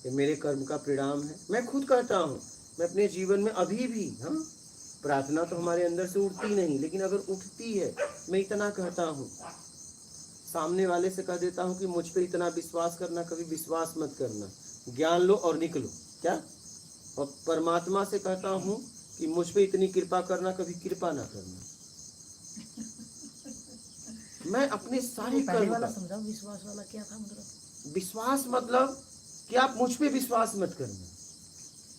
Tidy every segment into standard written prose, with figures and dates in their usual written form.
ये मेरे कर्म का परिणाम है। मैं खुद कहता हूँ, मैं अपने जीवन में अभी भी, हाँ, प्रार्थना तो हमारे अंदर से उठती नहीं, लेकिन अगर उठती है, मैं इतना कहता हूँ, सामने वाले से कह देता हूँ कि मुझ पे इतना विश्वास करना, कभी विश्वास मत करना, ज्ञान लो और निकलो। क्या? और परमात्मा से कहता हूँ कि मुझ पे इतनी कृपा करना, कभी कृपा ना करना। मैं अपने सारे कर्म वाला का समझाओ, विश्वास वाला क्या था? मतलब विश्वास मतलब कि आप मुझ पे विश्वास मत करना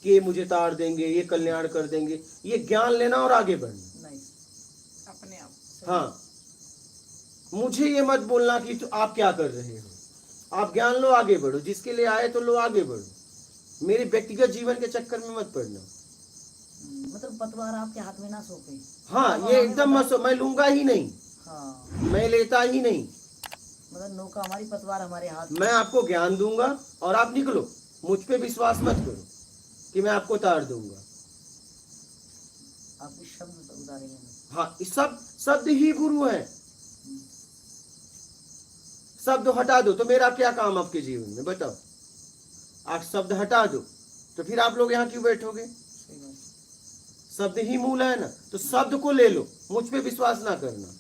कि ये मुझे तार देंगे, ये कल्याण कर देंगे, ये ज्ञान लेना और आगे बढ़ना। नहीं, अपने आप। हाँ, मुझे ये मत बोलना कि तो आप क्या कर रहे हो, आप ज्ञान लो, आगे बढ़ो, जिसके लिए आए तो लो, आगे बढ़ो, मेरे व्यक्तिगत जीवन के चक्कर में मत पड़ना। मतलब पतवार आपके हाथ में ना सौंपे। हाँ, ये एकदम मत, मैं लूंगा ही नहीं। हाँ, मैं लेता ही नहीं। मतलब नौका हमारी, पतवार हमारे हाथ। मैं आपको ज्ञान दूंगा और आप निकलो, मुझ पे विश्वास मत करो कि मैं आपको तार दूंगा। आपके शब्द उतारेंगे। हाँ, इस सब शब्द ही गुरु है। शब्द हटा दो तो मेरा क्या काम आपके जीवन में, बताओ? आप शब्द हटा दो तो फिर आप लोग यहाँ क्यों बैठोगे? शब्द ही मूल है ना, तो शब्द को ले लो, मुझ पे विश्वास ना करना,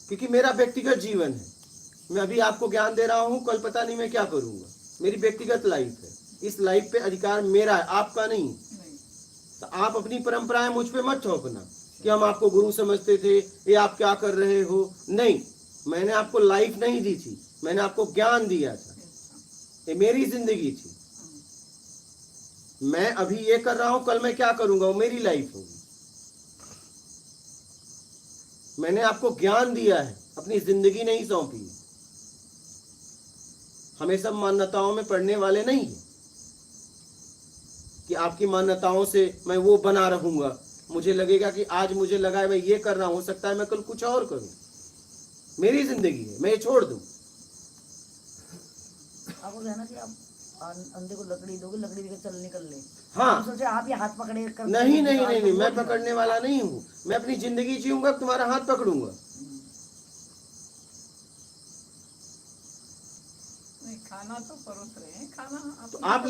क्योंकि मेरा व्यक्तिगत जीवन है। मैं अभी आपको ज्ञान दे रहा हूं, कल पता नहीं मैं क्या करूंगा। मेरी व्यक्तिगत लाइफ है, इस लाइफ पे अधिकार मेरा है, आपका नहीं। तो आप अपनी परंपराएं मुझ पे मत थोपना कि हम आपको गुरु समझते थे, ये आप क्या कर रहे हो। नहीं, मैंने आपको लाइफ नहीं दी थी, मैंने आपको ज्ञान दिया था। ये मेरी जिंदगी थी। मैं अभी ये कर रहा हूं, कल मैं क्या करूंगा वो मेरी लाइफ होगी। मैंने आपको ज्ञान दिया है, अपनी जिंदगी नहीं सौंपी। हमें सब मान्यताओं में पढ़ने वाले नहीं है कि आपकी मान्यताओं से मैं वो बना रहूंगा। मुझे लगेगा कि आज मुझे लगा है मैं ये कर रहा हूं, हो सकता है मैं कल कुछ और करूं। मेरी जिंदगी है, मैं ये छोड़ दूं। आपको कहना कि आप अंधे को लकड़ी दोगे, लकड़ी देकर चल निकल ले। हाँ, सोचे आप ये हाथ पकड़े कर नहीं नहीं नहीं नहीं, मैं पकड़ने वाला नहीं हूँ। मैं अपनी जिंदगी जीऊंगा, तुम्हारा हाथ पकड़ूंगा। खाना तो परोस रहे हैं, खाना तो आप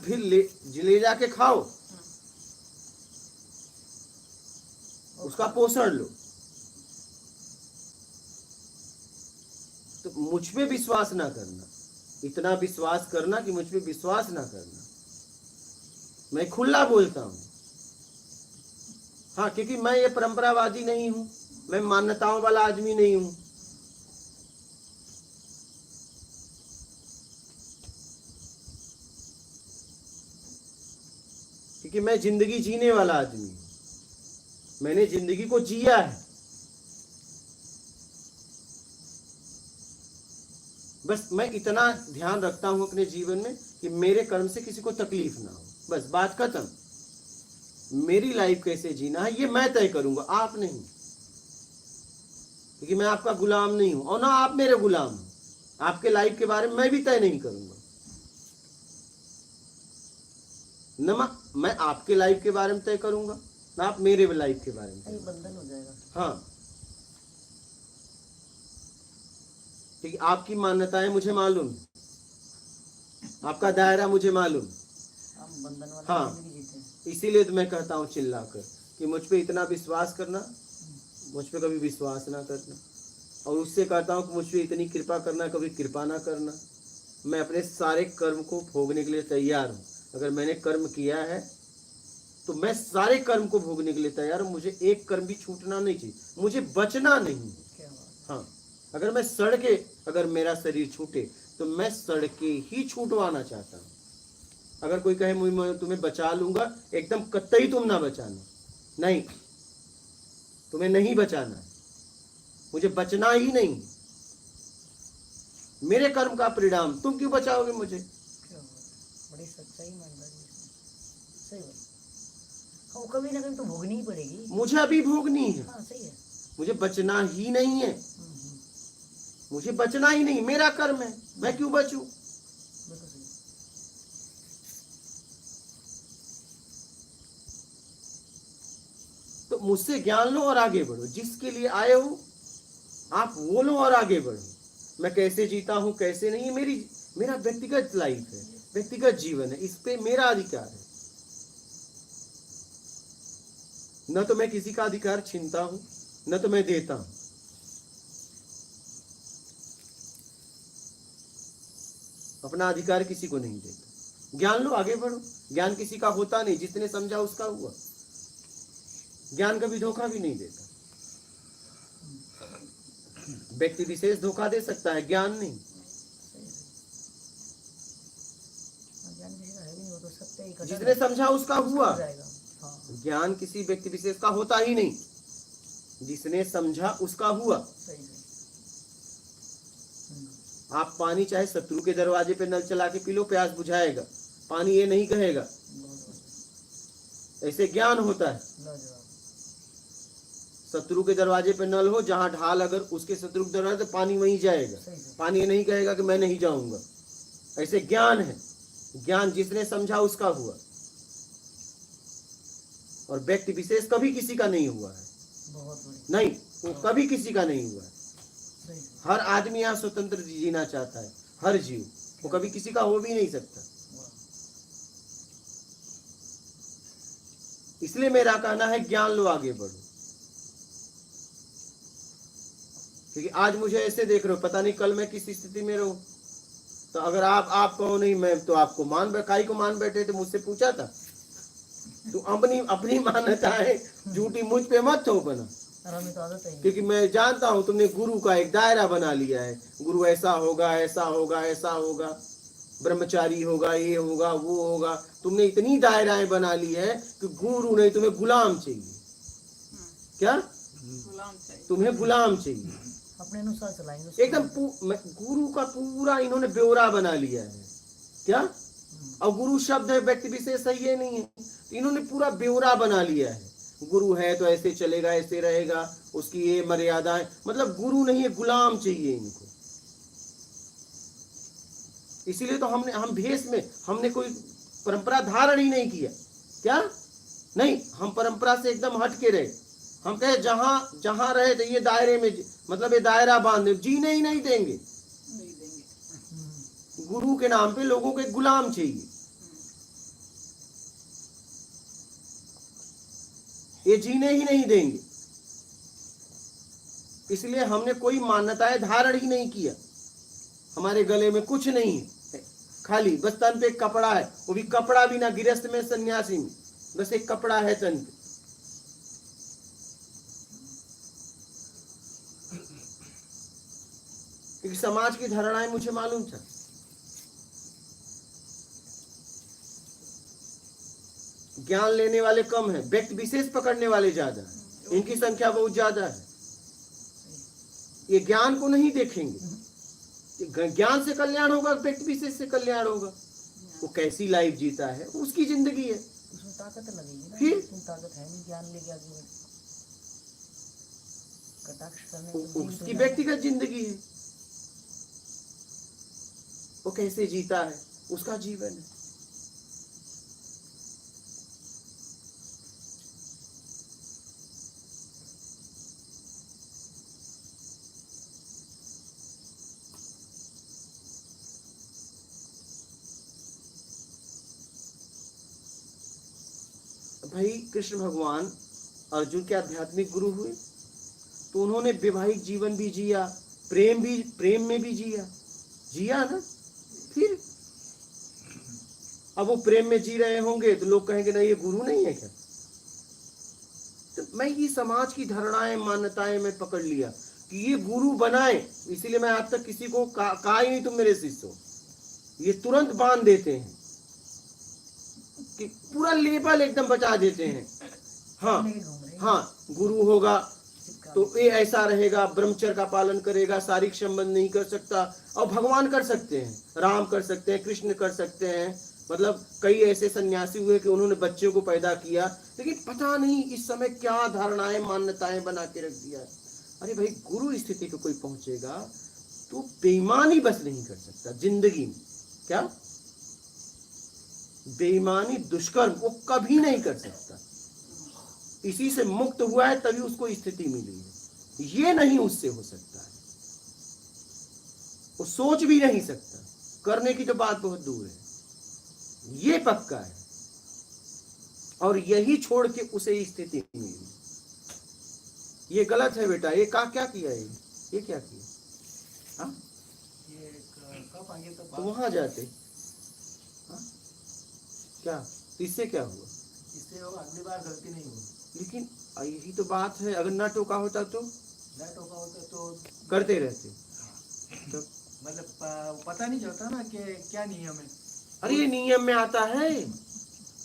फिर ले जाके खाओ, उसका पोषण लो। तो मुझ पे विश्वास ना करना, इतना विश्वास करना कि मुझ पे विश्वास ना करना। मैं खुला बोलता हूं। हाँ, क्योंकि मैं ये परंपरावादी नहीं हूं, मैं मान्यताओं वाला आदमी नहीं हूं। क्योंकि मैं जिंदगी जीने वाला आदमी हूं, मैंने जिंदगी को जिया है। बस मैं इतना ध्यान रखता हूं अपने जीवन में कि मेरे कर्म से किसी को तकलीफ ना हो, बस बात खत्म। मेरी लाइफ कैसे जीना है ये मैं तय करूंगा, आप नहीं। क्योंकि मैं आपका गुलाम नहीं हूं और ना आप मेरे गुलाम हो। आपके लाइफ के बारे में मैं भी तय नहीं करूंगा, न मैं आपके लाइफ के बारे में तय करूंगा, ना आप मेरे लाइफ के बारे में। बंधन हो जाएगा। हाँ, क्योंकि आपकी मान्यताएं मुझे मालूम, आपका दायरा मुझे मालूम। हाँ, इसीलिए तो मैं कहता हूँ चिल्लाकर कि मुझ पे इतना विश्वास करना, मुझ पे कभी विश्वास ना करना। और उससे कहता हूँ कि मुझ पे इतनी कृपा करना, कभी कृपा ना करना। मैं अपने सारे कर्म को भोगने के लिए तैयार हूँ। अगर मैंने कर्म किया है तो मैं सारे कर्म को भोगने के लिए तैयार हूँ। मुझे एक कर्म भी छूटना नहीं चाहिए, मुझे बचना नहीं है। हाँ, अगर मैं सड़ के अगर मेरा शरीर छूटे तो मैं सड़ के ही छूटवाना चाहता हूँ। अगर कोई कहे मैं तुम्हें बचा लूंगा, एकदम कतई तुम ना बचाना, नहीं, तुम्हें नहीं बचाना है, मुझे बचना ही नहीं। मेरे कर्म का परिणाम, तुम क्यों बचाओगे मुझे? बड़ी सच्चाई मान रही है, सही बात। हाँ, कभी ना कभी तो भोगनी ही पड़ेगी, मुझे अभी भोगनी है। हाँ, सही है, मुझे बचना ही नहीं है, मुझे बचना ही नहीं, मेरा कर्म है, मैं क्यों बचूं? तो मुझसे ज्ञान लो और आगे बढ़ो। जिसके लिए आए हो आप वो लो और आगे बढ़ो। मैं कैसे जीता हूं कैसे नहीं, मेरा व्यक्तिगत लाइफ है, व्यक्तिगत जीवन है, इस पे मेरा अधिकार है। न तो मैं किसी का अधिकार छीनता हूं, न तो मैं देता हूं। अपना अधिकार किसी को नहीं देता। ज्ञान लो, आगे बढ़ो। ज्ञान किसी का होता नहीं, जिसने समझा उसका हुआ। ज्ञान कभी धोखा भी नहीं देता। व्यक्ति विशेष धोखा दे सकता है, ज्ञान नहीं। जिसने समझा उसका हुआ। ज्ञान किसी व्यक्ति विशेष का होता ही नहीं, जिसने समझा उसका हुआ। आप पानी चाहे शत्रु के दरवाजे पे नल चला के पी लो, प्यास बुझाएगा, पानी ये नहीं कहेगा। ऐसे ज्ञान होता है। शत्रु के दरवाजे पे नल हो, जहां ढाल अगर उसके शत्रु के दरवाजे, पानी वहीं जाएगा, पानी ये नहीं कहेगा कि मैं नहीं जाऊंगा। ऐसे ज्ञान है। ज्ञान जिसने समझा उसका हुआ, और व्यक्ति विशेष कभी किसी का नहीं हुआ है। नहीं, वो कभी किसी का नहीं हुआ है। हर आदमी यहाँ स्वतंत्र जीना चाहता है, हर जीव। वो कभी किसी का हो भी नहीं सकता। इसलिए मेरा कहना है ज्ञान लो, आगे बढ़ो। क्योंकि आज मुझे ऐसे देख रहे हो, पता नहीं कल मैं किस स्थिति में रहूं। तो अगर आप कहो नहीं, मैं तो आपको काई को मान बैठे थे, मुझसे पूछा था। तू अपनी मान्यताएं झूठी मुझ पे मत थोप ना। क्योंकि मैं जानता हूं तुमने गुरु का एक दायरा बना लिया है। गुरु ऐसा होगा, ऐसा होगा, ऐसा होगा, ब्रह्मचारी होगा, ये होगा, वो होगा। तुमने इतनी दायराएं बना ली है कि गुरु नहीं, तुम्हें गुलाम चाहिए। क्या? गुलाम चाहिए। तुम्हें गुलाम चाहिए, अपने अनुसार चलाएंगे एकदम। गुरु का पूरा इन्होंने ब्यौरा बना लिया है। क्या? और गुरु शब्द है, व्यक्ति विशेष है, ये नहीं है। तो इन्होंने पूरा ब्यौरा बना लिया है। गुरु है तो ऐसे चलेगा, ऐसे रहेगा, उसकी ये मर्यादाएं। मतलब गुरु नहीं है, गुलाम चाहिए इनको। इसीलिए तो हम भेष में, हमने कोई परंपरा धारण ही नहीं किया। क्या? नहीं, हम परंपरा से एकदम हट के रहे। हम कहे जहां रहे तो ये दायरे में, मतलब ये दायरा बांधे, जीने ही नहीं देंगे। गुरु के नाम पे लोगों के गुलाम चाहिए। ये जीने ही नहीं देंगे। इसलिए हमने कोई मान्यताएं धारण ही नहीं किया। हमारे गले में कुछ नहीं है, खाली बस तन पे कपड़ा है। वो भी कपड़ा भी ना गृहस्थ में, सन्यासी में, बस एक कपड़ा है तन पे। क्योंकि समाज की धारणाएं मुझे मालूम था। ज्ञान लेने वाले कम है, व्यक्ति विशेष पकड़ने वाले ज्यादा है। इनकी संख्या बहुत ज्यादा है। ये ज्ञान को नहीं देखेंगे। ज्ञान से कल्याण होगा, व्यक्ति विशेष से कल्याण होगा। वो कैसी लाइफ जीता है, उसकी जिंदगी है। उसमें ताकत लगेगी ना। फिर ताकत है नहीं, ज्ञान लेके आगे कटाक्ष करने उसकी व्यक्तिगत जिंदगी है। वो कैसे जीता है, उसका जीवन है। भाई कृष्ण भगवान अर्जुन के आध्यात्मिक गुरु हुए, तो उन्होंने वैवाहिक जीवन भी जिया, प्रेम में भी जिया ना। फिर अब वो प्रेम में जी रहे होंगे तो लोग कहेंगे ना ये गुरु नहीं है क्या? तो मैं ये समाज की धारणाएं, मान्यताएं मैं पकड़ लिया कि ये गुरु बनाए। इसीलिए मैं आज तक किसी को कहा ही नहीं तुम मेरे शिष्य हो। ये तुरंत बांध देते हैं कि पूरा लेबल एकदम बचा देते हैं। हाँ, गुरु होगा तो ये ऐसा रहेगा, ब्रह्मचर्य का पालन करेगा, शारीरिक संबंध नहीं कर सकता। और भगवान कर सकते हैं, राम कर सकते हैं, कृष्ण कर सकते हैं। मतलब कई ऐसे सन्यासी हुए कि उन्होंने बच्चों को पैदा किया, लेकिन पता नहीं इस समय क्या धारणाएं, मान्यताएं बना के रख दिया। अरे भाई, गुरु स्थिति पे कोई पहुंचेगा तो बेईमानी बस नहीं कर सकता जिंदगी में। क्या? बेईमानी, दुष्कर्म वो कभी नहीं कर सकता। इसी से मुक्त हुआ है तभी उसको स्थिति मिली है। ये नहीं उससे हो सकता है। वो सोच भी नहीं सकता, करने की तो बात बहुत दूर है, ये पक्का है। और यही छोड़ के उसे स्थिति मिली। ये गलत है बेटा, ये क्या किया है, ये क्या किया? हाँ, ये कब आगे तो तो वहां जाते। हाँ? क्या तो इससे क्या हुआ? इससे अगली बार गलती नहीं होगी। लेकिन यही तो बात है, अगर ना टोका होता तो ना टोका होता तो करते रहते। तो मतलब पता नहीं चलता ना कि क्या नियम है। अरे ये नियम में आता है,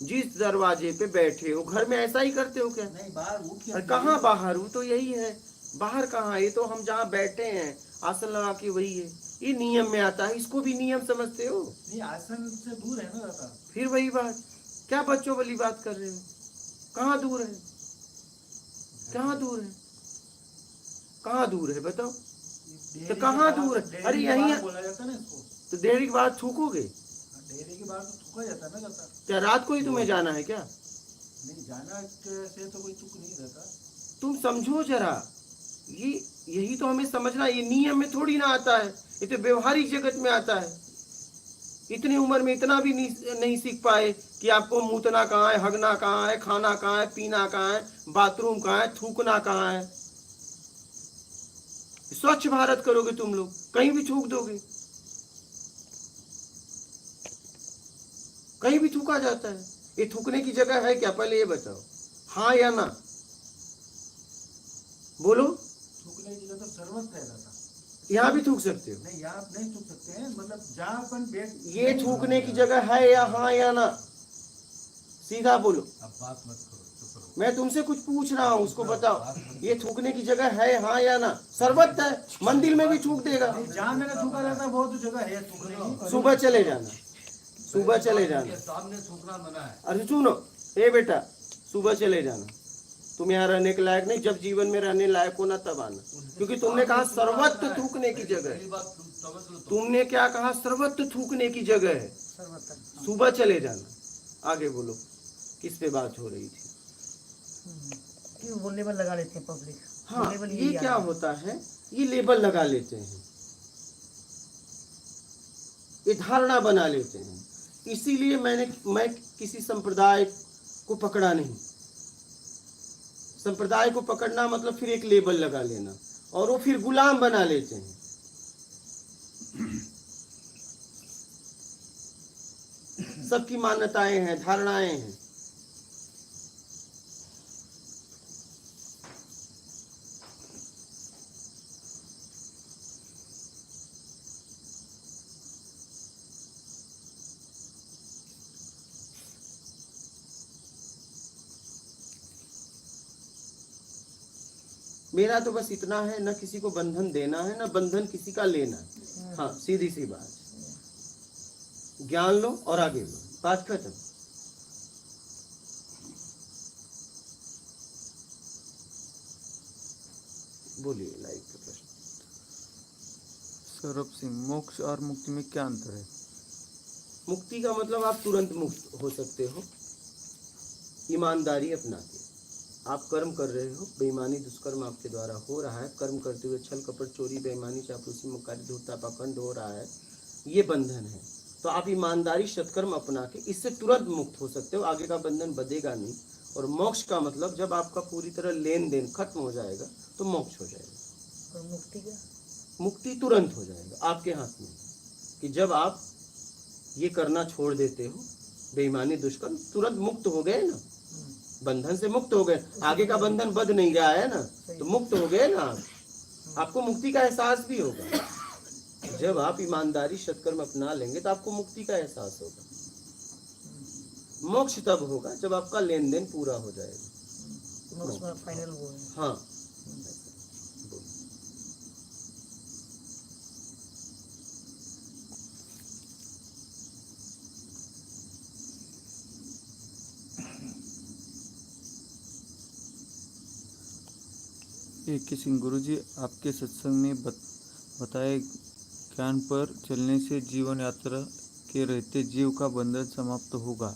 जिस दरवाजे पे बैठे हो घर में ऐसा ही करते हो क्या? नहीं, बाहर उठ के अरे कहाँ बाहर हूँ, तो यही है, बाहर कहाँ, ये तो हम जहाँ बैठे हैं आसन लगा के वही है, ये नियम में आता है, इसको भी नियम समझते हो? नहीं, आसन से दूर है ना दादा। फिर वही बात, क्या बच्चों वाली बात कर रहे हो? कहाँ दूर है, कहाँ दूर है, कहाँ दूर है बताओ? तो कहाँ दूर है? अरे यही है, बोला जाता है ना इसको। तो देर की बात थूकोगे? डेरे के बाहर तो थूका जाता है ना दादा। क्या रात को ही तुम्हें जाना है क्या? नहीं, जाना से तो कोई तुक नहीं रहता। तुम समझो जरा, ये यही तो हमें समझना, ये नियम में थोड़ी ना आता है, ये तो व्यवहारिक जगत में आता है। इतनी उम्र में इतना भी नहीं सीख पाए कि आपको मूतना कहाँ है, हगना कहाँ है, खाना कहाँ है, पीना कहाँ है, बाथरूम कहाँ है, थूकना कहाँ है। स्वच्छ भारत करोगे तुम लोग, कहीं भी थूक दोगे, कहीं भी थूका जाता है। ये थूकने की जगह है क्या, पहले ये बताओ, हाँ या ना, बोलो। थूकने की जगह तो सर्वत्र है दादा। यहाँ भी थूक सकते हो? नहीं, यहाँ नहीं थूक सकते हैं, मतलब जहाँ अपन बैठ। ये थूकने की जगह है या हाँ या ना, सीधा बोलो। अब बात मत करो, चुप रहो। मैं तुमसे कुछ पूछ रहा हूँ, उसको बताओ, ये थूकने की जगह है हाँ या ना? सर्वत्र है, मंदिर में भी थूक देगा। जहाँ मैंने थूका जाता है वो तो जगह है थूकने की। सुबह चले जाना, सुबह चले जाना। सामने थूकना मना है। अरे सुनो, ए बेटा, सुबह चले जाना, तुम यहाँ रहने के लायक नहीं, जब जीवन में रहने लायक होना तब आना, क्योंकि तुमने कहा सर्वत्र थूकने की जगह है। तुमने क्या कहा? सर्वत्र थूकने की जगह है, सुबह चले जाना। आगे बोलो, किस पे बात हो रही थी? क्यों वो लेबल लगा लेते हैं पब्लिक? हाँ, ये क्या होता है, ये लेबल लगा लेते हैं, ये धारणा बना लेते हैं। इसीलिए मैं किसी संप्रदाय को पकड़ा नहीं। संप्रदाय को पकड़ना मतलब फिर एक लेबल लगा लेना, और वो फिर गुलाम बना लेते हैं। सबकी मान्यताएं हैं, धारणाएं हैं। मेरा तो बस इतना है, न किसी को बंधन देना है, न बंधन किसी का लेना है। हाँ, सीधी सी बात, ज्ञान लो और आगे लो, बात खत्म। बोलिए, लाइक का प्रश्न। सौरभ सिंह, मोक्ष और मुक्ति में क्या अंतर है? मुक्ति का मतलब आप तुरंत मुक्त हो सकते हो, ईमानदारी अपना के। आप कर्म कर रहे हो, बेईमानी दुष्कर्म आपके द्वारा हो रहा है, कर्म करते हुए छल कपट चोरी बेईमानी चापलूसी मक्कारी धूर्तता पाखंड हो रहा है, ये बंधन है। तो आप ईमानदारी सत्कर्म अपना के इससे तुरंत मुक्त हो सकते हो, आगे का बंधन बंधेगा नहीं। और मोक्ष का मतलब जब आपका पूरी तरह लेन देन खत्म हो जाएगा तो मोक्ष हो जाएगा। और मुक्ति क्या? मुक्ति तुरंत हो जाएगा, आपके हाथ में, कि जब आप ये करना छोड़ देते हो, बेईमानी दुष्कर्म, तुरंत मुक्त हो गए ना, बंधन से मुक्त हो गए। आगे का बंधन बंध नहीं रहा है ना, तो मुक्त हो गए ना आप। आपको मुक्ति का एहसास भी होगा, जब आप ईमानदारी सत्कर्म अपना लेंगे तो आपको मुक्ति का एहसास होगा। मोक्ष तब होगा जब आपका लेन देन पूरा हो जाएगा। मोक्ष में फाइनल वो है। हाँ, एक सिंह, गुरु जी, आपके सत्संग में बताए ज्ञान पर चलने से जीवन यात्रा के रहते जीव का बंधन समाप्त होगा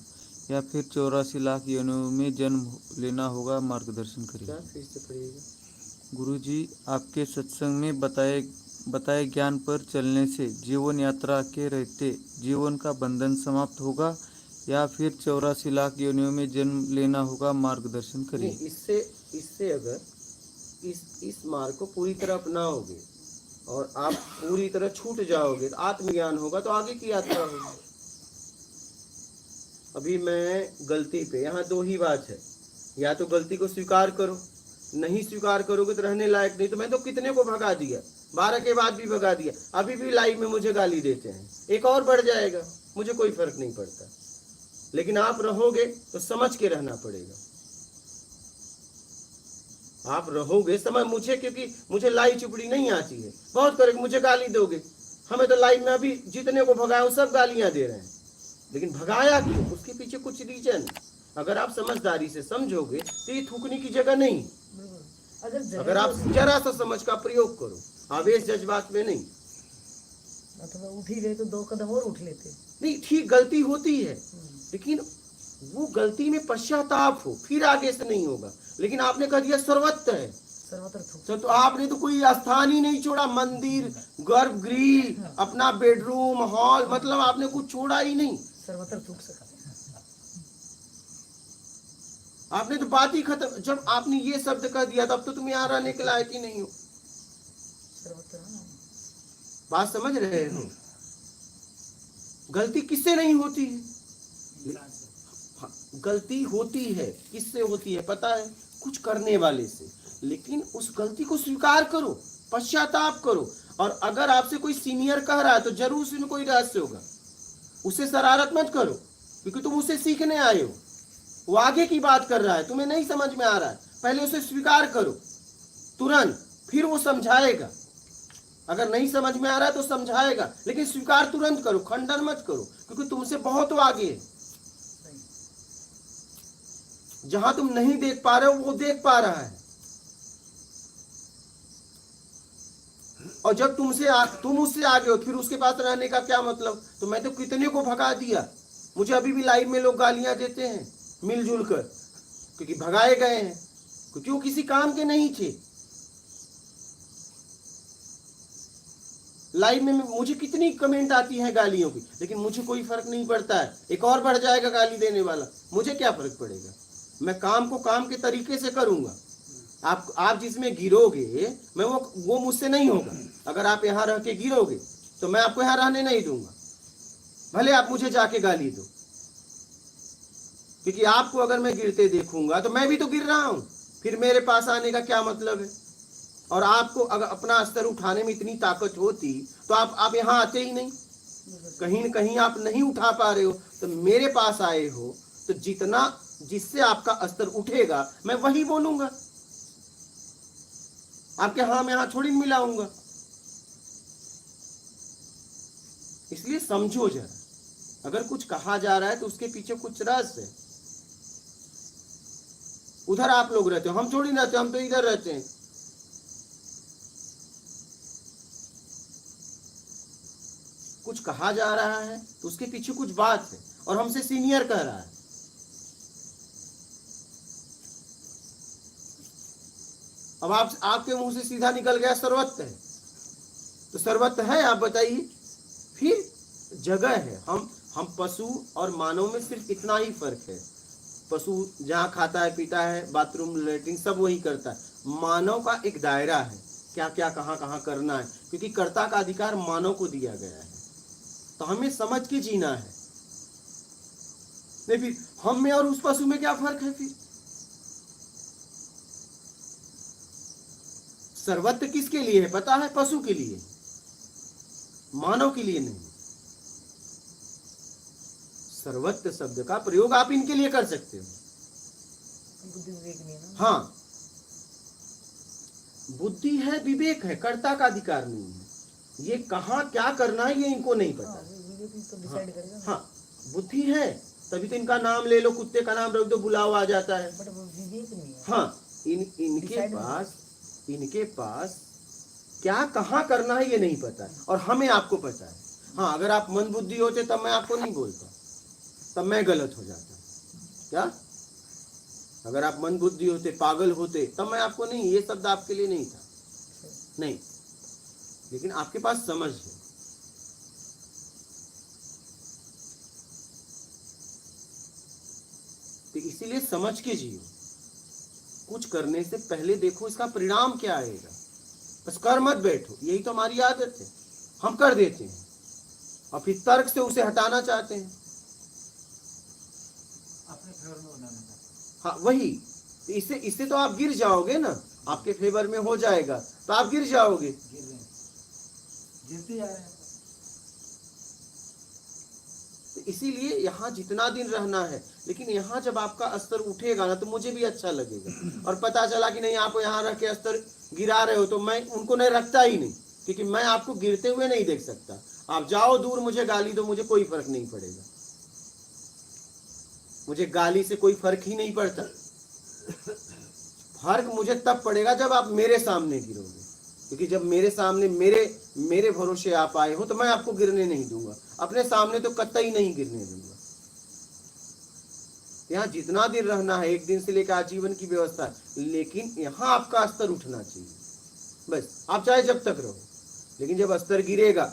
या फिर 84 लाख योनियों में जन्म लेना होगा? मार्गदर्शन करिए। क्या फिर से पढ़िएगा। गुरु जी, आपके सत्संग में बताए बताए ज्ञान पर चलने से जीवन यात्रा के रहते जीवन का बंधन समाप्त होगा या फिर 84 लाख योनियों में जन्म लेना होगा? मार्गदर्शन करिए। नहीं, इससे अगर इस मार्ग को पूरी तरह अपनाओगे और आप पूरी तरह छूट जाओगे तो आत्मज्ञान होगा, तो आगे की यात्रा होगी। अभी मैं गलती पे, यहाँ दो ही बात है, या तो गलती को स्वीकार करो, नहीं स्वीकार करोगे तो रहने लायक नहीं। तो मैं तो कितने को भगा दिया, 12 के बाद भी भगा दिया, अभी भी लाइव में मुझे गाली देते हैं, एक और बढ़ जाएगा, मुझे कोई फर्क नहीं पड़ता। लेकिन आप रहोगे तो समझ के रहना पड़ेगा। आप रहोगे समझ, मुझे क्योंकि मुझे लाई चुपड़ी नहीं आती है, बहुत करेंगे मुझे गाली दोगे। हमें तो लाइव में अभी जितने को भगाया वो सब गालियां दे रहे हैं, लेकिन भगाया क्यों, उसके पीछे कुछ रीजन। अगर आप समझदारी से समझोगे तो ये थूकने की जगह नहीं। अगर आप जरा सा समझ का प्रयोग करो, आवेश जज्बात में नहीं। अथवा उठ ही गए तो 2 कदम और उठ लेते। नहीं, ठीक, गलती होती है, लेकिन वो गलती में पश्चाताप हो, फिर आगे से नहीं होगा। लेकिन आपने कह दिया सर्वत्र है, तो आपने तो कोई स्थान ही नहीं छोड़ा, मंदिर, गर्भगृह, अपना बेडरूम, हॉल, मतलब आपने कुछ छोड़ा ही नहीं। सर्वत्र थूक सका, आपने तो बात ही खत्म। जब आपने ये शब्द कह दिया तब तो तुम यहाँ रहने के लायक ही नहीं हो। बात समझ रहे हो? गलती किससे नहीं होती है? गलती होती है, किससे होती है पता है? कुछ करने वाले से। लेकिन उस गलती को स्वीकार करो, पश्चाताप करो। और अगर आपसे कोई सीनियर कह रहा है तो जरूर उसमें कोई रहस्य होगा, उससे शरारत मत करो, क्योंकि तुम उससे सीखने आए हो। वो आगे की बात कर रहा है, तुम्हें नहीं समझ में आ रहा है, पहले उसे स्वीकार करो तुरंत, फिर वो समझाएगा। अगर नहीं समझ में आ रहा है तो समझाएगा, लेकिन स्वीकार तुरंत करो, खंडन मत करो, क्योंकि तुमसे बहुत आगे है। जहां तुम नहीं देख पा रहे हो वो देख पा रहा है। और जब तुम उससे आगे हो, फिर उसके पास रहने का क्या मतलब? तो मैं तो कितने को भगा दिया, मुझे अभी भी लाइव में लोग गालियां देते हैं मिलजुल कर, क्योंकि भगाए गए हैं, क्योंकि वो किसी काम के नहीं थे। लाइव में मुझे कितनी कमेंट आती है गालियों की, लेकिन मुझे कोई फर्क नहीं पड़ता है। एक और बढ़ जाएगा गाली देने वाला, मुझे क्या फर्क पड़ेगा? मैं काम को काम के तरीके से करूंगा। आप जिसमें गिरोगे, मैं वो मुझसे नहीं होगा। अगर आप यहाँ रह के गिरोगे तो मैं आपको यहाँ रहने नहीं दूंगा, भले आप मुझे जाके गाली दो, क्योंकि आपको अगर मैं गिरते देखूंगा तो मैं भी तो गिर रहा हूं, फिर मेरे पास आने का क्या मतलब है? और आपको अगर अपना स्तर उठाने में इतनी ताकत होती तो आप यहाँ आते ही नहीं। कहीं न कहीं आप नहीं उठा पा रहे हो तो मेरे पास आए हो, तो जिससे आपका स्तर उठेगा मैं वही बोलूंगा, आपके हाँ में हाँ थोड़ी मिलाऊंगा। इसलिए समझो जरा, अगर कुछ कहा जा रहा है तो उसके पीछे कुछ रहस्य है। उधर आप लोग रहते हो, हम थोड़ी रहते, हम तो इधर रहते हैं। कुछ कहा जा रहा है तो उसके पीछे कुछ बात है, और हमसे सीनियर कह रहा है। अब आपके मुंह से सीधा निकल गया सर्वत्र है, तो सर्वत्र है, आप बताइए। फिर जगह है, हम पशु और मानव में सिर्फ इतना ही फर्क है। पशु जहाँ खाता है पीता है, बाथरूम लैट्रिन सब वही करता है। मानव का एक दायरा है, क्या क्या कहाँ कहाँ करना है, क्योंकि कर्ता का अधिकार मानव को दिया गया है। तो हमें समझ के जीना है। नहीं, फिर हम में और उस पशु में क्या फर्क है? फिर सर्वत्र किसके लिए है पता है? पशु के लिए, मानव के लिए नहीं। सर्वत्र शब्द का प्रयोग आप इनके लिए कर सकते हो। हाँ, बुद्धि है, विवेक है, कर्ता का अधिकार नहीं है। ये कहाँ क्या करना है ये इनको नहीं पता। हाँ, बुद्धि है, तभी तो इनका नाम ले लो, कुत्ते का नाम रख दो, बुलाओ आ जाता है। हाँ, इनके पास क्या कहाँ करना है ये नहीं पता है, और हमें आपको पता है। हाँ, अगर आप मंद बुद्धि होते तब मैं आपको नहीं बोलता, तब मैं गलत हो जाता। क्या? अगर आप मंद बुद्धि होते, पागल होते, तब मैं आपको नहीं, ये शब्द आपके लिए नहीं था। नहीं, लेकिन आपके पास समझ है। तो इसीलिए समझ के जियो। कुछ करने से पहले देखो इसका परिणाम क्या आएगा। बस कर मत बैठो, यही तो हमारी आदत है। हम कर देते हैं और फिर तर्क से उसे हटाना चाहते हैं। अपने फेवर में बनाना चाहते हाँ वही, तो इससे तो आप गिर जाओगे ना। आपके फेवर में हो जाएगा तो आप गिर जाओगे। गिर रहे हैं, गिरते जा रहे हैं। तो इसीलिए यहाँ जितना दिन रहना है, लेकिन यहाँ जब आपका स्तर उठेगा ना तो मुझे भी अच्छा लगेगा। और पता चला कि नहीं आप यहाँ रख के स्तर गिरा रहे हो तो मैं उनको नहीं रखता ही नहीं, क्योंकि मैं आपको गिरते हुए नहीं देख सकता। आप जाओ दूर, मुझे गाली दो, मुझे कोई फर्क नहीं पड़ेगा। मुझे गाली से कोई फर्क ही नहीं पड़ता। फर्क मुझे तब पड़ेगा जब आप मेरे सामने गिरोगे, क्योंकि जब मेरे सामने मेरे भरोसे आप आए हो तो मैं आपको गिरने नहीं दूंगा। अपने सामने तो कतई नहीं गिरने दूंगा। यहाँ जितना दिन रहना है, एक दिन से लेकर आजीवन की व्यवस्था है, लेकिन यहाँ आपका स्तर उठना चाहिए। बस आप चाहे जब तक रहो, लेकिन जब स्तर गिरेगा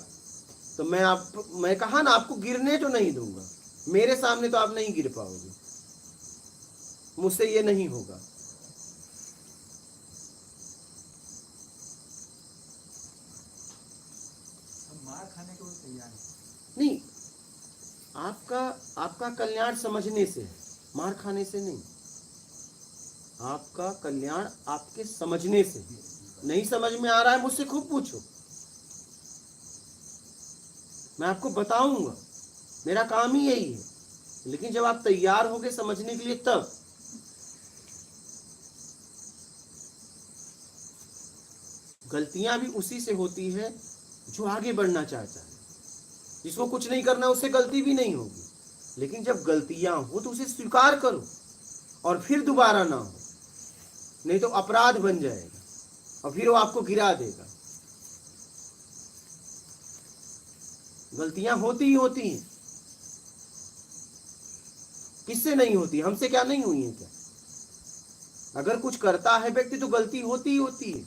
तो मैं कहा ना, आपको गिरने तो नहीं दूंगा। मेरे सामने तो आप नहीं गिर पाओगे, मुझसे ये नहीं होगा। हम मार खाने को तैयार हैं। नहीं, आपका कल्याण समझने से है, मार खाने से नहीं। आपका कल्याण आपके समझने से है। नहीं समझ में आ रहा है, मुझसे खूब पूछो, मैं आपको बताऊंगा। मेरा काम ही यही है। लेकिन जब आप तैयार होगे समझने के लिए, तब गलतियां भी उसी से होती है जो आगे बढ़ना चाहता है। जिसको कुछ नहीं करना उससे गलती भी नहीं होगी। लेकिन जब गलतियां हो तो उसे स्वीकार करो और फिर दोबारा ना हो, नहीं तो अपराध बन जाएगा और फिर वो आपको गिरा देगा। गलतियां होती ही होती हैं। किससे नहीं होती? हमसे क्या नहीं हुई है क्या? अगर कुछ करता है व्यक्ति तो गलती होती ही होती है।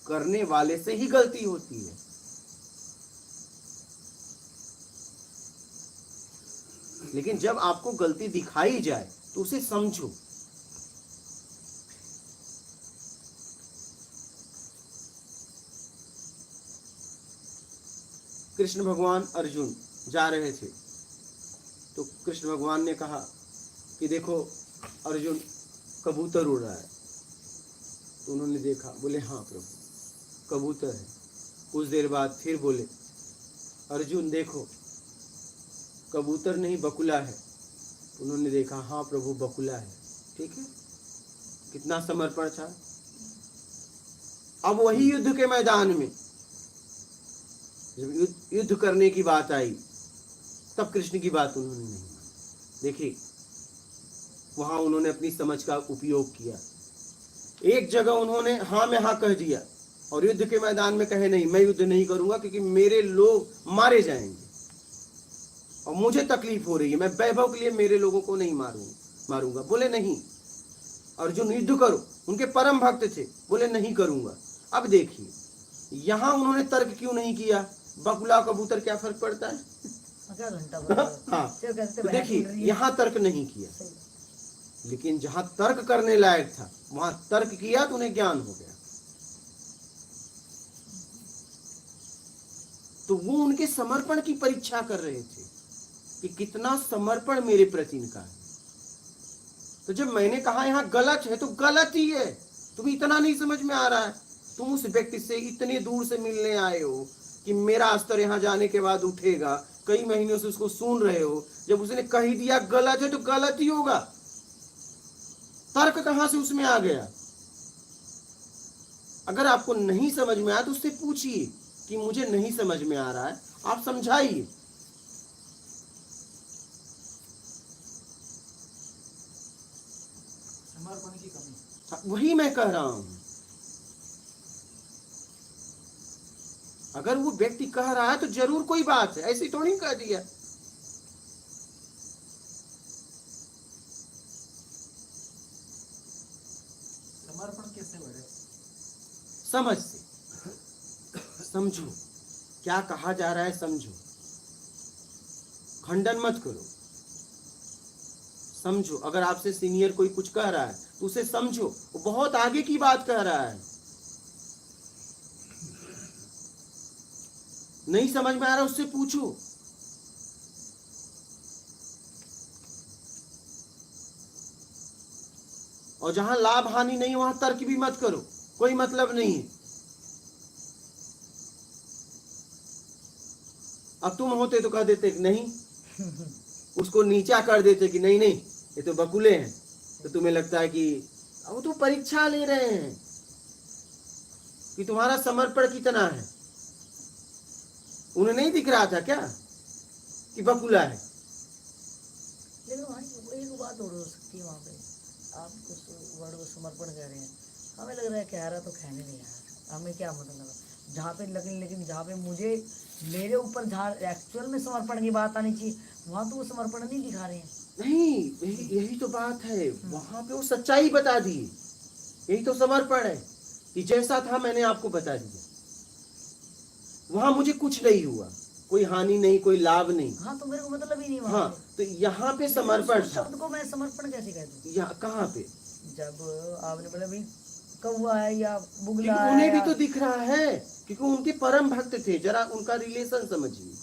करने वाले से ही गलती होती है। लेकिन जब आपको गलती दिखाई जाए तो उसे समझो। कृष्ण भगवान अर्जुन जा रहे थे तो कृष्ण भगवान ने कहा कि देखो अर्जुन, कबूतर उड़ रहा है। तो उन्होंने देखा, बोले हाँ प्रभु कबूतर है। कुछ देर बाद फिर बोले, अर्जुन देखो कबूतर नहीं बकुला है। उन्होंने देखा, हाँ प्रभु बकुला है। ठीक है, कितना समर्पण था। अब वही युद्ध के मैदान में जब युद्ध करने की बात आई तब कृष्ण की बात उन्होंने नहीं मानी। देखिए, वहां उन्होंने अपनी समझ का उपयोग किया। एक जगह उन्होंने हाँ में हाँ कह दिया और युद्ध के मैदान में कहे नहीं, मैं युद्ध नहीं करूंगा क्योंकि मेरे लोग मारे जाएंगे और मुझे तकलीफ हो रही है। मैं वैभव के लिए मेरे लोगों को नहीं मारूंगा। बोले नहीं अर्जुन युद्ध करो। उनके परम भक्त थे, बोले नहीं करूंगा। अब देखिए यहां उन्होंने तर्क क्यों नहीं किया? बकुला कबूतर क्या फर्क पड़ता है? क्या घंटा हाँ, तो देखिए यहाँ तर्क नहीं किया, लेकिन जहां तर्क करने लायक था वहां तर्क किया तो उन्हें ज्ञान हो गया। तो वो उनके समर्पण की परीक्षा कर रहे थे कि कितना समर्पण मेरे प्रति इनका है। तो जब मैंने कहा यहाँ गलत है तो गलत ही है। तुम्हें इतना नहीं समझ में आ रहा है? तुम उस व्यक्ति से इतने दूर से मिलने आए हो कि मेरा स्तर यहाँ जाने के बाद उठेगा, कई महीनों से उसको सुन रहे हो। जब उसने कह दिया गलत है तो गलत ही होगा। तर्क कहां से उसमें आ गया? अगर आपको नहीं समझ में आया तो उससे पूछिए कि मुझे नहीं समझ में आ रहा है, आप समझाइए। समर्पण की कमी। वही मैं कह रहा हूं। अगर वो व्यक्ति कह रहा है तो जरूर कोई बात है, ऐसी तो नहीं कह दिया। समर्पण कैसे बढ़े? समझ से। समझो क्या कहा जा रहा है, समझो, खंडन मत करो, समझो। अगर आपसे सीनियर कोई कुछ कह रहा है तो उसे समझो, वो बहुत आगे की बात कह रहा है। नहीं समझ में आ रहा उससे पूछो। और जहां लाभ हानि नहीं वहां तर्क भी मत करो, कोई मतलब नहीं है। अब तुम होते तो कह देते कि नहीं, उसको नीचा कर देते कि नहीं नहीं ये तो बकुले हैं, तो तुम्हें लगता है कि अब तो परीक्षा ले रहे हैं कि तुम्हारा समर्पण कितना है। उन्हें नहीं दिख रहा था क्या कि बकुला है? लेकिन वहाँ एक बात और हो सकती है, वहाँ पे आप उस वर्ड को समर्पण कह रहे हैं, हमें लग रहा है कह रहा तो कहने नहीं यार, हमें क्या मतलब है जहाँ पे, लेकिन जहाँ पे मुझे मेरे ऊपर जहाँ एक्चुअल में समर्पण की बात आनी चाहिए वहाँ तो वो समर्पण नहीं दिखा रहे हैं। नहीं, यही तो बात है, वहां पे वो सच्चाई बता दी, यही तो समर्पण है कि जैसा था मैंने आपको बता दिया। वहां मुझे कुछ नहीं हुआ, कोई हानि नहीं, कोई लाभ नहीं। हाँ तो मेरे को मतलब ही नहीं वहाँ हाँ तो यहाँ पे समर्पण था। शब्द को मैं समर्पण कैसे कह दूँ? यहाँ कहाँ पे? जब आपने बोला भाई कौवा है या बुगला क्योंकि है, उन्हें भी तो दिख रहा है, क्योंकि उनके परम भक्त थे। जरा उनका रिलेशन समझिए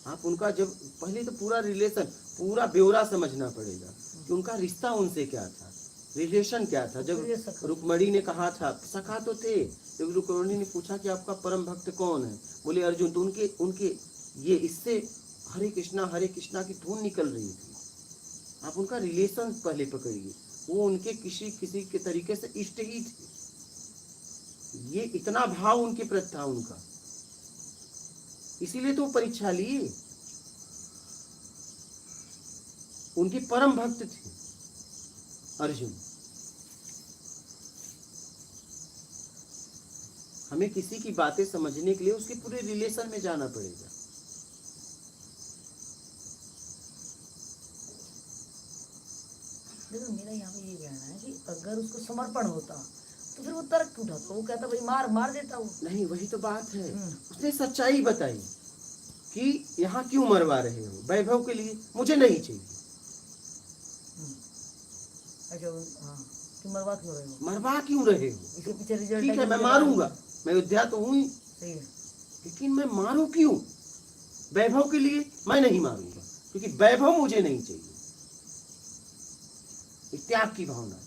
आप, उनका जब पहले तो पूरा रिलेशन, पूरा ब्यौरा समझना पड़ेगा कि उनका रिश्ता उनसे क्या था, रिलेशन क्या था। जब रुक्मणी ने कहा था, सखा तो थे, जब रुक्मणी ने पूछा कि आपका परम भक्त कौन है, बोले अर्जुन, तो उनके ये इससे हरे कृष्णा की धुन निकल रही थी। आप उनका रिलेशन पहले पकड़िए, वो उनके किसी के तरीके से इष्ट ही थे। ये इतना भाव उनके प्रति था उनका, इसीलिए तो परीक्षा लिए। उनके परम भक्त थे अर्जुन। हमें किसी की बातें समझने के लिए उसके पूरे रिलेशन में जाना पड़ेगा। देखो मेरा यहाँ पे ये कहना है कि अगर उसको समर्पण होता तो फिर वो तर्क क्यों उठाता, वो कहता भाई मार देता वो। नहीं, वही तो बात है, उसने सच्चाई बताई कि यहाँ क्यों मरवा रहे हो, वैभव के लिए, मुझे नहीं चाहिए। अच्छा हाँ, कि मरवा क्यों रहे हो? मरवा क्यों रहे हो? इसके पीछे रिजल्ट ठीक है मैं मारूंगा, मैं अयोध्या तो हूँ ही, सही है, लेकिन मैं मारूं क्यों? वैभव के लिए मैं नहीं मारूंगा, क्योंकि वैभव मुझे नहीं चाहिए। त्याग की भावना थी,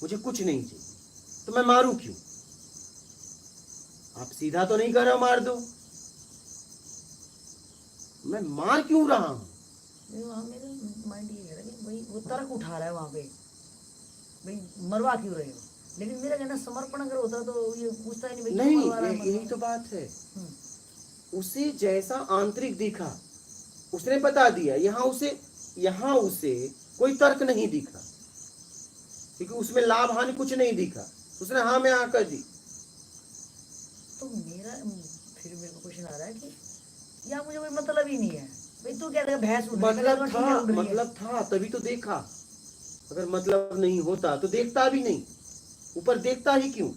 मुझे कुछ नहीं चाहिए, तो मैं मारूं क्यों? आप सीधा तो नहीं कर रहे हो मार दो, मैं मार क्यों रहा हूं? वहाँ मेरे माइंड ये कह रहा है कि भाई वो तर्क उठा रहा है वहाँ पे, भाई मरवा क्यों रहे हो। लेकिन मेरा कहना समर्पण अगर होता तो ये पूछता ही नहीं, नहीं, यही तो बात है। उसे जैसा आंतरिक दिखा उसने बता दिया। यहाँ उसे कोई तर्क नहीं दिखा, क्योंकि उसमें लाभ हानि कुछ नहीं दिखा, उसने हाँ में आकर दी। तो मेरा फिर मेरे को क्वेश्चन आ रहा है कि यहाँ मुझे कोई मतलब ही नहीं है, भाई तू क्या भैंस मतलब था तभी तो देखा। अगर मतलब नहीं होता तो देखता भी नहीं, ऊपर देखता ही क्यों?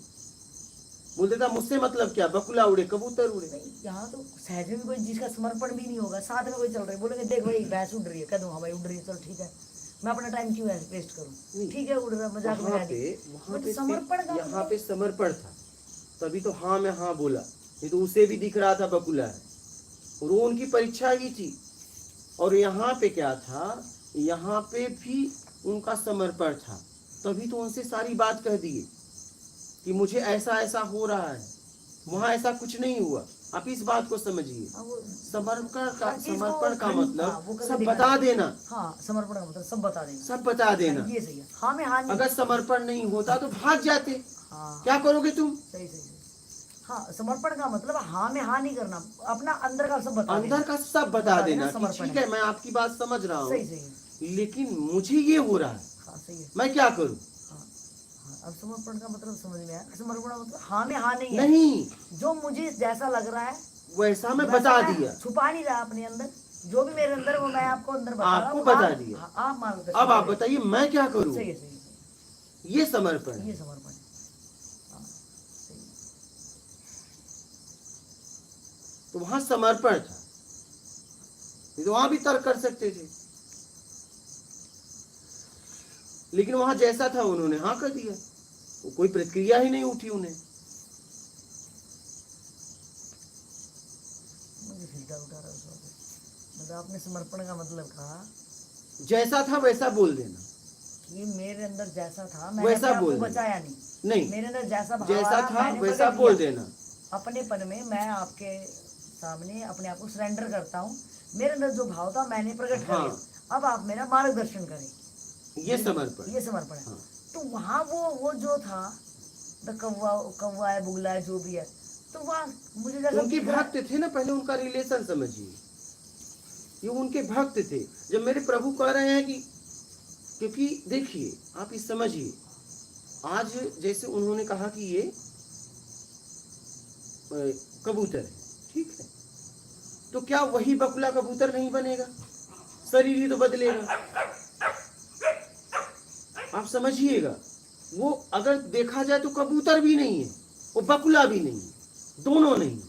बोल देता मुझसे मतलब क्या, बकुला उड़े कबूतर उड़े। यहाँ तो सहज में कोई जिसका समर्पण भी नहीं होगा, साथ में कोई चल रहा है, बोलेंगे देख भाई भैंस उड़ रही है, कह दूँ हाँ भाई उड़ रही है, चल ठीक है, मैं अपना टाइम क्यों वेस्ट करूँ, ठीक है उड़ रहा, मजाक में समर्पण, यहाँ पे समर्पण था तभी तो हाँ मैं हाँ बोला, नहीं तो उसे भी दिख रहा था बकुला है, और वो उनकी परीक्षा ही थी। और यहाँ पे क्या था, यहाँ पे भी उनका समर्पण था, तभी तो उनसे सारी बात कह दिए कि मुझे ऐसा ऐसा हो रहा है, वहां ऐसा कुछ नहीं हुआ। आप इस बात को समझिए, समर्पण का मतलब सब बता देना। हाँ, समर्पण का मतलब सब बता देना, सब बता देना। ये सही है। हाँ में हाँ नहीं। अगर समर्पण नहीं होता तो भाग जाते। हाँ, क्या करोगे तुम? सही सही। हाँ, समर्पण का मतलब हाँ में हाँ नहीं करना, अपना अंदर का सब बता देना। अंदर का सब बता देना। ठीक है, मैं आपकी बात समझ रहा हूँ, लेकिन मुझे ये हो रहा है, हाँ सही है, मैं क्या करूँ? अब समर्पण का मतलब समझ में आया। समर्पण का मतलब हाँ में हाँ नहीं है, नहीं, जो मुझे जैसा लग रहा है वैसा मैं बता दिया, छुपा नहीं रहा अपने अंदर, जो भी मेरे अंदर वो मैं आपको अंदर आपको बता दिया। आप मान लो, अब आप बताइए मैं क्या करूँ? सही है, ये समर्पण, ये समर्पण। तो वहां समर्पण था, नहीं तो वहां भी तर्क कर सकते थे, लेकिन वहां जैसा था उन्होंने हाँ कर दिया, वो कोई प्रतिक्रिया ही नहीं उठी उन्हें। मुझे सीधा उठा रहा है मतलब आपने समर्पण का मतलब कहा जैसा था वैसा बोल देना, कि मेरे अंदर जैसा था मैंने वैसा अपने आप बोल को देना। बचाया नहीं, नहीं, मेरे अंदर जैसा भाव जैसा आया, था मैंने वैसा प्रकट बोल किया। देना। अपनेपन में मैं आपके सामने अपने आप को सरेंडर करता हूँ, मेरे अंदर जो भाव था मैंने प्रकट कर हाँ। दिया, अब आप मेरा मार्गदर्शन करें, ये समर्पण। ये समर्पण है। हाँ। तो वहाँ वो जो था द कौवा है बुगला है जो भी है, तो वहाँ मुझे जैसा उनके दिख रहा है- भक्त थे ना, पहले उनका रिलेशन समझिए, ये उनके भक्त थे। जब मेरे प्रभु कह रहे हैं कि, क्योंकि देखिए आप इस समझिए, आज जैसे उन्होंने कहा कि ये कबूतर है, ठीक है, तो क्या वही बकुला कबूतर नहीं बनेगा, शरीर ही तो बदलेगा। आप समझिएगा, वो अगर देखा जाए तो कबूतर भी नहीं है, वो बकुला भी नहीं है, दोनों नहीं है।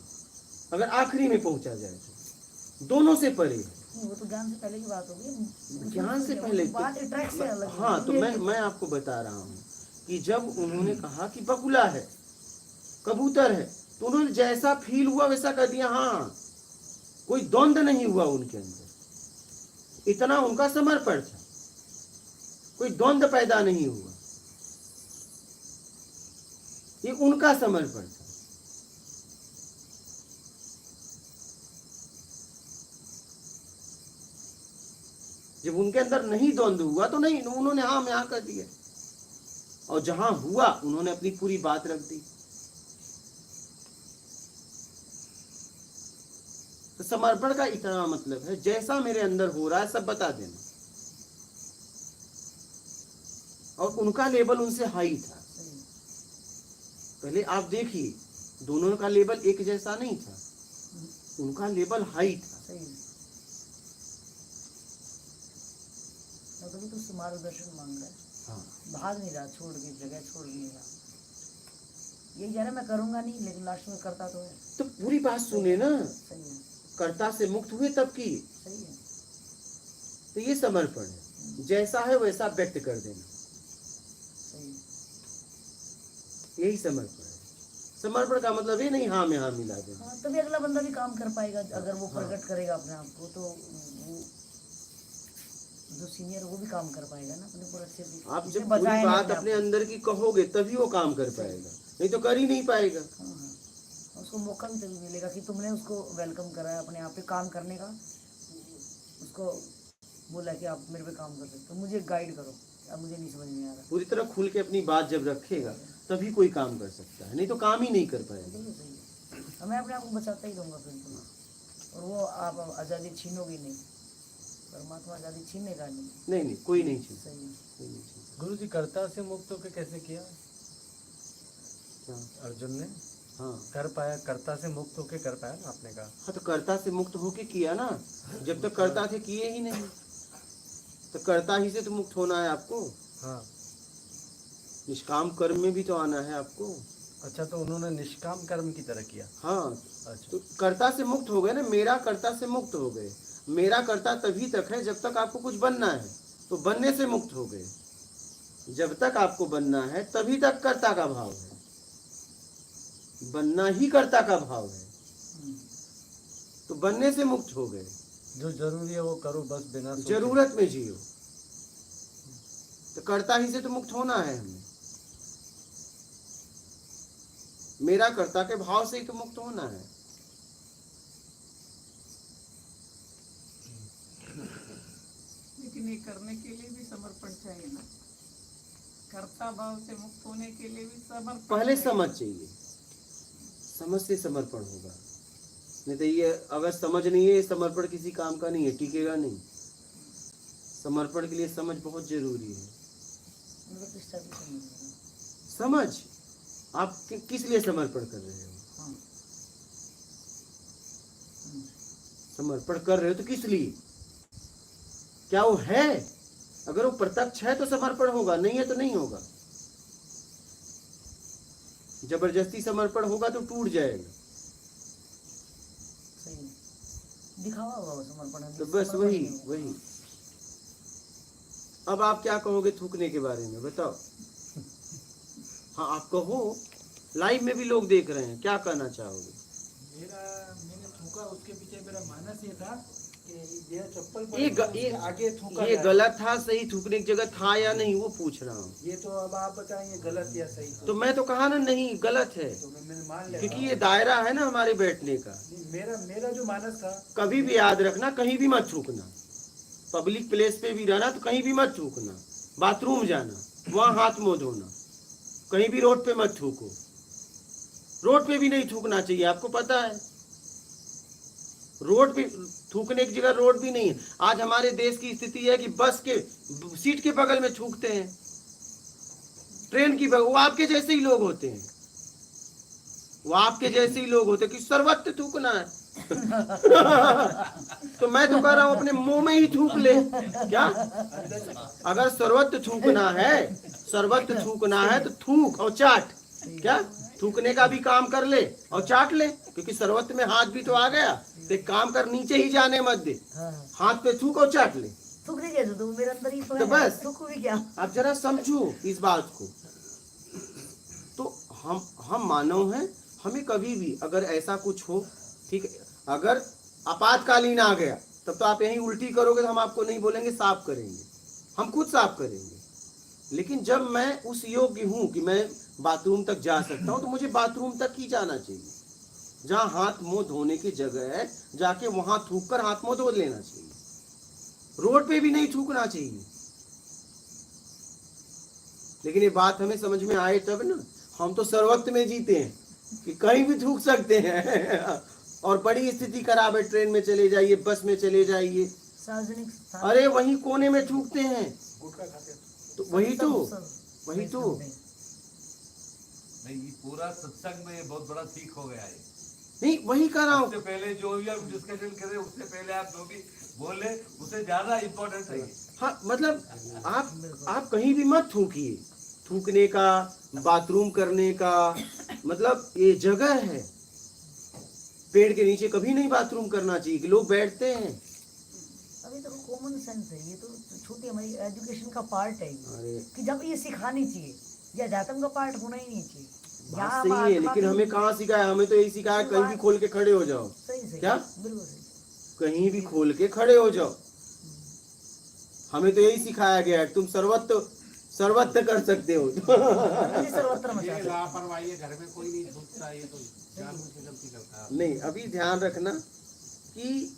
अगर आखिरी में पहुंचा जाए तो दोनों से परे है। वो तो ज्ञान से पहले की बात होगी, ज्ञान से पहले बात ट्रैक से अलग है। हाँ, तो ये- मैं आपको बता रहा हूँ कि जब उन्होंने कहा कि बकुला है कबूतर है, तो उन्होंने जैसा फील हुआ वैसा कर दिया। हाँ, कोई द्वंद्व नहीं हुआ उनके अंदर, इतना उनका समर्पण था, कोई द्वंद्व पैदा नहीं हुआ, ये उनका समर्पण था। जब उनके अंदर नहीं द्वंद्व हुआ तो नहीं, उन्होंने हाँ में हाँ कर दिया, और जहां हुआ उन्होंने अपनी पूरी बात रख दी। तो समर्पण का इतना मतलब है, जैसा मेरे अंदर हो रहा है सब बता देना। और उनका लेवल उनसे हाई था। पहले आप देखिए, दोनों का लेवल एक जैसा नहीं था, उनका लेवल हाई था। सही। तो मार्गदर्शन मांग रहा है, हाँ, भाग नहीं रहा, छोड़ के जगह छोड़ नहीं रहा, यही कह रहा मैं करूंगा नहीं, लेकिन लास्ट में करता तो है। तो पूरी बात सुने ना, सही है, कर्ता से मुक्त हुए तब की, सही है, तो ये समर्पण है, जैसा है वैसा व्यक्त कर देना, सही है। यही समर्पण है। समर्पण का मतलब ये नहीं हाँ में हाँ मिला देना। हाँ, तभी अगला बंदा भी काम कर पाएगा, अगर वो हाँ। प्रकट करेगा अपने आप को, तो वो जो सीनियर वो भी काम कर पाएगा ना अपने पूरा अच्छे से। आप इसने जब पूरी बचाया नहीं बात अपने आप अपने को। अंदर की कहोगे तभी वो काम कर पाएगा, नहीं तो कर ही नहीं पाएगा। हाँ, हाँ। उसको मौका भी तभी मिलेगा कि तुमने उसको वेलकम करा है अपने आप पे काम करने का, उसको बोला कि आप मेरे पे काम कर सकते हो, मुझे गाइड करो, अब मुझे नहीं समझ में आ रहा। पूरी तरह खुल के अपनी बात जब रखेगा तभी कोई काम कर सकता है, नहीं तो काम ही नहीं कर पाएगा। सही है, सही है। मैं अपने आप को बचाता ही रहूँगा फिर तो, और वो आप आज़ादी छीनोगे नहीं, परमात्मा आज़ादी छीनेगा नहीं। नहीं नहीं, कोई नहीं छीन सही है। कोई नहीं छीन गुरु जी कर्ता से मुक्त होकर कैसे किया हाँ, अर्जुन ने? हाँ कर पाया, कर्ता से मुक्त होके कर पाया ना आपने कहा। हाँ, तो कर्ता से मुक्त होके किया ना, जब तक कर्ता थे किए ही नहीं, तो कर्ता ही से तो मुक्त होना है आपको, हाँ, निष्काम कर्म में भी तो आना है आपको। अच्छा, तो उन्होंने निष्काम कर्म की तरह किया। हाँ, अच्छा, तो कर्ता से मुक्त हो गए ना, मेरा कर्ता से मुक्त हो गए। मेरा कर्ता तभी तक है जब तक आपको कुछ बनना है, तो बनने से मुक्त हो गए। जब तक आपको बनना है तभी तक कर्ता का भाव है, बनना ही कर्ता का भाव है, तो बनने से मुक्त हो गए। जो जरूरी है वो करो, बस बिना सोचे। जरूरत में जियो, तो कर्ता ही से तो मुक्त होना है हमें, मेरा कर्ता के भाव से ही तो मुक्त होना है। लेकिन ये करने के लिए भी समर्पण चाहिए ना, कर्ता भाव से मुक्त होने के लिए भी समर्पण पहले चाहिए। समझ चाहिए, समझ से समर्पण होगा, नहीं तो ये अगर समझ नहीं है, समर्पण किसी काम का नहीं है, टिकेगा नहीं। समर्पण के लिए समझ बहुत जरूरी है। मतलब इस टाइप की समझ में। समझ, आप किस लिए समर्पण कर रहे हो, हाँ। समर्पण कर रहे हो तो किस लिए, क्या वो है? अगर वो प्रत्यक्ष है तो समर्पण होगा, नहीं है तो नहीं होगा। जबरदस्ती समर्पण होगा तो टूट जाएगा। दिखावा हुआ वो समर्पण है, तो बस समर्पण वही नहीं है। वही। अब आप क्या कहोगे थूकने के बारे में, बताओ। हाँ आप कहो, लाइव में भी लोग देख रहे हैं, क्या कहना चाहोगे? मैंने थूका, उसके पीछे मेरा मानस ये था कि ये चप्पल पर ये उसके आगे थूका ये जाए। गलत था, सही थूकने की जगह था या नहीं, वो पूछ रहा हूँ। ये तो अब आप बताएं ये गलत या सही। तो मैं तो कहा ना नहीं गलत है, तो मैंने मान लिया। क्योंकि ये दायरा है ना हमारे बैठने का। मेरा मेरा जो मानस था, कभी भी याद रखना, कहीं भी मत थूकना। पब्लिक प्लेस पे भी रहना तो कहीं भी मत थूकना। बाथरूम जाना, वहां हाथ मुंह धोना, कहीं भी रोड पे मत थूको। रोड पे भी नहीं थूकना चाहिए, आपको पता है। रोड पे थूकने की जगह रोड भी नहीं है। आज हमारे देश की स्थिति है कि बस के सीट के बगल में थूकते हैं, ट्रेन की बगल, वो आपके जैसे ही लोग होते हैं, वो आपके जैसे ही लोग होते हैं कि सर्वत्र थूकना है। तो मैं तो कह रहा हूं अपने मुंह में ही थूक ले। क्या अगर सर्वत्र थूकना है, सर्वत्र थूकना है तो थूक और चाट। क्या थूकने का भी काम कर ले और चाट ले, क्योंकि सर्वत्र में हाथ भी तो आ गया। तो एक काम कर, नीचे ही जाने मत दे, हाँ, हाथ पे थूक और चाट ले। थूक नहीं कैसे, तो मेरे अंदर ही तो तो है, बस। थूक भी क्या। आप जरा समझो इस बात को। तो हम मानव हैं, हमें कभी भी अगर ऐसा कुछ हो, ठीक है, अगर आपातकालीन आ गया तब तो आप यहीं उल्टी करोगे तो हम आपको नहीं बोलेंगे, साफ करेंगे, हम खुद साफ करेंगे। लेकिन जब मैं उस योग्य हूं कि मैं बाथरूम तक जा सकता हूं, तो मुझे बाथरूम तक ही जाना चाहिए। जहां हाथ मुंह धोने की जगह है, जाके वहां थूक कर हाथ मुंह धो लेना चाहिए। रोड पे भी नहीं थूकना चाहिए। लेकिन ये बात हमें समझ में आए तब ना। हम तो सर्वत्र में जीते हैं कि कहीं भी थूक सकते हैं। और बड़ी स्थिति खराब है, ट्रेन में चले जाइए, बस में चले जाइए, सार्वजनिक स्थान, अरे वहीं कोने में थूकते हैं। गुटखा खाते हैं। तो वही तो सब- वही तो नहीं, ये पूरा सत्संग में ये बहुत बड़ा सीख हो गया है। नहीं, वही कर रहा हूँ। उससे पहले जो भी आप डिस्कशन कर रहे हैं, उससे पहले आप जो भी बोले उससे ज्यादा इम्पोर्टेंट है ये। हाँ मतलब आप कहीं भी मत थूकिए। थूकने का, बाथरूम करने का मतलब ये जगह है। पेड़ के नीचे कभी नहीं बाथरूम करना चाहिए कि लोग बैठते हैं। अभी तो कॉमन सेंस है, ये तो छोटी हमारी एजुकेशन का पार्ट है ये, अरे कि जब ये सिखानी चाहिए, ये अध्यात्म का पार्ट होना ही नहीं चाहिए। बात यहाँ सही है, आत्मा लेकिन की- हमें कहाँ सिखाया? हमें तो यही सिखाया कहीं भी खोल के खड़े हो जाओ। सही सही, क्या? बिल्कुल सही। कहीं भी खोल के खड़े हो जाओ। हमें तो यही सिखाया गया है, तुम सर्वत्र कर सकते हो। इसी सर्वत्र मचा ये दो। लापरवाही है, घर में कोई नहीं थूकता, ये तो जानबूझ के गलती करता है। नहीं, अभी ध्यान रखना कि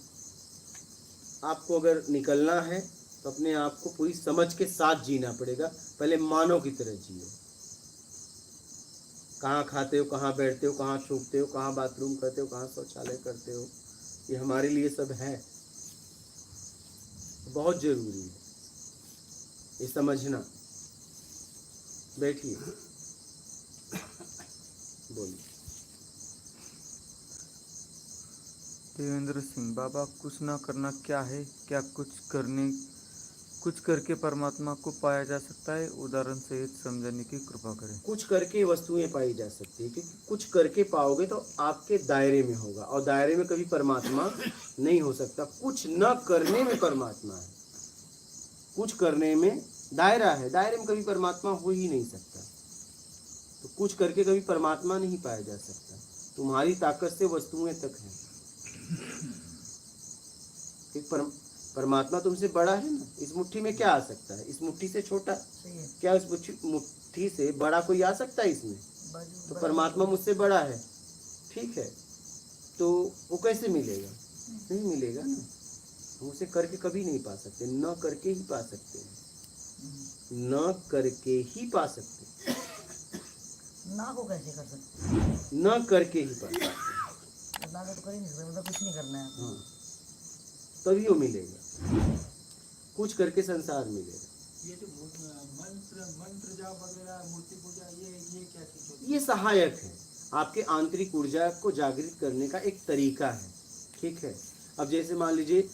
आपको अगर निकलना है तो अपने आप को पूरी समझ के साथ जीना पड़ेगा। पहले मानव की तरह जियो। कहाँ खाते हो, कहाँ बैठते हो, कहाँ थूकते हो, कहाँ बाथरूम करते हो, कहाँ शौचालय करते हो, ये हमारे लिए सब है। बहुत जरूरी है ये समझना। बैठिए, बोलिए। देवेंद्र सिंह, बाबा कुछ ना करना क्या है? क्या कुछ करके परमात्मा को पाया जा सकता है? उदाहरण सहित समझाने की कृपा करें। कुछ करके वस्तुएं पाई जा सकती है, क्योंकि कुछ करके पाओगे तो आपके दायरे में होगा, और दायरे में कभी परमात्मा नहीं हो सकता। कुछ न करने में परमात्मा है, कुछ करने में दायरा है, दायरे में कभी परमात्मा हो ही नहीं सकता। तो कुछ करके कभी परमात्मा नहीं पाया जा सकता। तुम्हारी ताकत से वस्तुएं तक हैं। परमात्मा तुमसे बड़ा है ना। इस मुट्ठी में क्या आ सकता है? इस मुट्ठी से छोटा सही है। क्या उस मुट्ठी से बड़ा कोई आ सकता है इसमें? बाजू- तो परमात्मा मुझसे बड़ा है, ठीक है, तो वो कैसे मिलेगा? नहीं मिलेगा ना। हम उसे करके कभी नहीं पा सकते, न करके ही पा सकते हैं, न करके ही पा सकते हैं, ना को कैसे कर सकते, न करके ही पा सकते हैं। ना को तो कर ही नहीं सकते, मतलब कुछ नहीं करना है आपको। हाँ, तभी वो मिलेगा। कुछ करके संसार मिलेगा। ये जो मंत्र जाप वगैरह, मूर्ति पूजा, ये क्या चीज होती है? ये सहायक है, आपके आंतरिक ऊर्जा को जागृत करने का एक तरीका है, ठीक है। अब जैसे मान लीजिए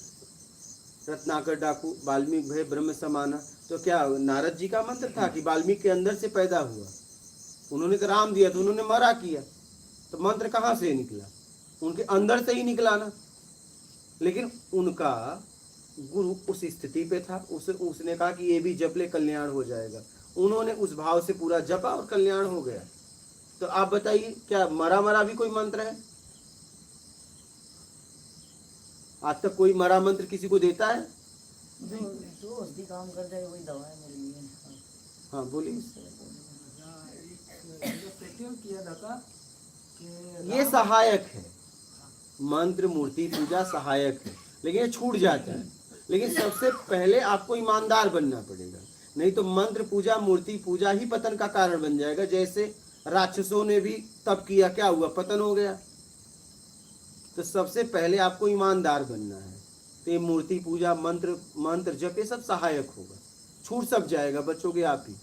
रत्नाकर डाकू वाल्मीकि भय ब्रह्म समाना, तो क्या नारद जी का मंत्र था कि वाल्मीकि के अंदर से पैदा हुआ? उन्होंने तो राम दिया तो उन्होंने मरा किया, तो मंत्र कहाँ से निकला? उनके अंदर से ही निकला ना। लेकिन उनका गुरु उस स्थिति पे था, उसने कहा कि ये भी जप ले कल्याण हो जाएगा। उन्होंने उस भाव से पूरा जपा और कल्याण हो गया। तो आप बताइए, क्या मरा मरा भी कोई मंत्र है? आज तक कोई मरा मंत्र किसी को देता है? जो जो औषधि काम कर जाए वही दवा है मेरे लिए। हाँ बोलिए। फेस्टिवल किया जाता कि ये सहायक है, मंत्र मूर्ति पूजा सहायक है, लेकिन ये छूट जाता है। लेकिन सबसे पहले आपको ईमानदार बनना पड़ेगा, नहीं तो मंत्र पूजा मूर्ति पूजा ही पतन का कारण बन जाएगा। जैसे राक्षसों ने भी तब किया, क्या हुआ? पतन हो गया। तो सबसे पहले आपको ईमानदार बनना है। तो ये मूर्ति पूजा मंत्र जप ये सब सहायक होगा, छूट सब जाएगा, बचोगे आप ही।